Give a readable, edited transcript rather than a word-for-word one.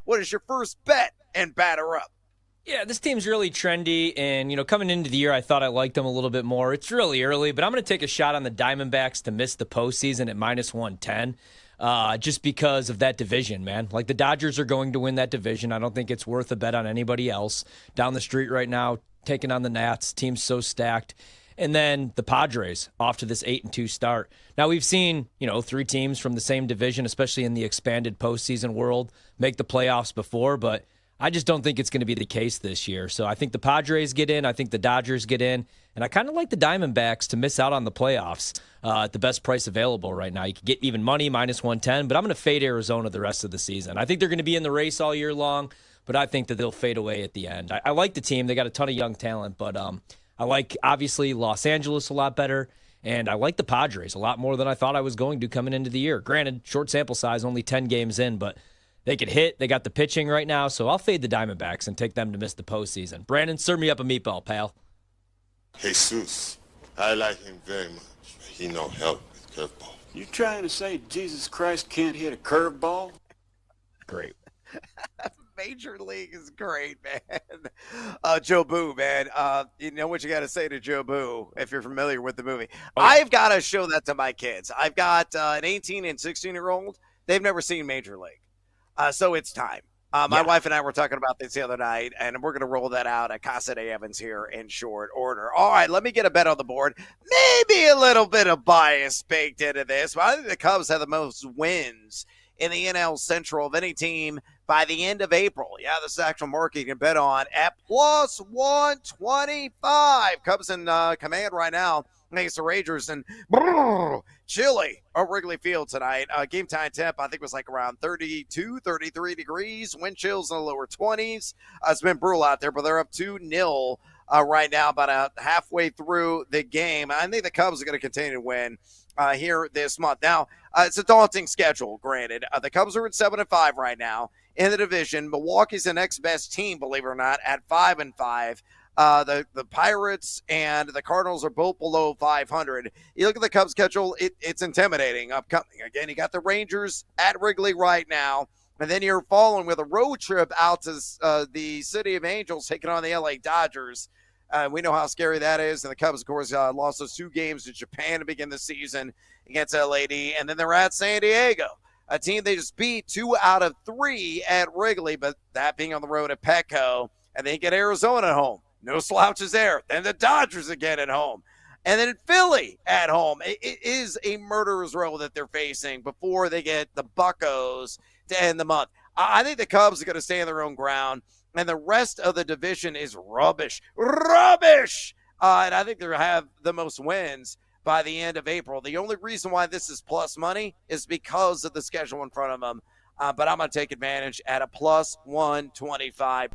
What is your first bet and batter up? Yeah, this team's really trendy, and coming into the year, I thought I liked them a little bit more. It's really early, but I'm going to take a shot on the Diamondbacks to miss the postseason at -110, just because of that division, man. Like the Dodgers are going to win that division. I don't think it's worth a bet on anybody else. Down the street right now, taking on the Nats, team's so stacked. And then the Padres off to this 8-2 start. Now we've seen, three teams from the same division, especially in the expanded postseason world, make the playoffs before, but I just don't think it's going to be the case this year. So I think the Padres get in. I think the Dodgers get in. And I kind of like the Diamondbacks to miss out on the playoffs at the best price available right now. You can get even money, -110, but I'm going to fade Arizona the rest of the season. I think they're going to be in the race all year long, but I think that they'll fade away at the end. I like the team. They got a ton of young talent, but I like, obviously, Los Angeles a lot better. And I like the Padres a lot more than I thought I was going to coming into the year. Granted, short sample size, only 10 games in, but they could hit. They got the pitching right now, so I'll fade the Diamondbacks and take them to miss the postseason. Brandon, serve me up a meatball, pal. Jesus, I like him very much. He no help with curveball. You trying to say Jesus Christ can't hit a curveball? Great. Major League is great, man. Joe Boo, man. You know what you got to say to Joe Boo if you're familiar with the movie. Oh, yeah. I've got to show that to my kids. I've got an 18 and 16-year-old. They've never seen Major League. So it's time. My wife and I were talking about this the other night, and we're going to roll that out at Casa de Evans here in short order. All right, let me get a bet on the board. Maybe a little bit of bias baked into this, but I think the Cubs have the most wins in the NL Central of any team by the end of April. Yeah, this is actual market you can bet on at +125. Cubs in command right now against the Rangers and chilly at Wrigley Field tonight. Game time temp, I think, was like around 32, 33 degrees. Wind chills in the lower 20s. It's been brutal out there, but they're up 2-0 right now, about halfway through the game. I think the Cubs are going to continue to win here this month. Now, it's a daunting schedule, granted. The Cubs are at 7-5 right now in the division. Milwaukee's the next best team, believe it or not, at 5-5. The Pirates and the Cardinals are both below 500. You look at the Cubs schedule, it's intimidating upcoming. Again, you got the Rangers at Wrigley right now, and then you're following with a road trip out to the City of Angels, taking on the LA Dodgers. We know how scary that is, and the Cubs, of course, lost those 2 games to Japan to begin the season against LAD, and then they're at San Diego, a team they just beat 2 out of 3 at Wrigley, but that being on the road at Petco, and they get Arizona at home. No slouches there. Then the Dodgers again at home. And then Philly at home. It is a murderer's row that they're facing before they get the Buccos to end the month. I think the Cubs are going to stand their own ground, and the rest of the division is rubbish. Rubbish! And I think they'll have the most wins by the end of April. The only reason why this is plus money is because of the schedule in front of them. But I'm going to take advantage at a +125.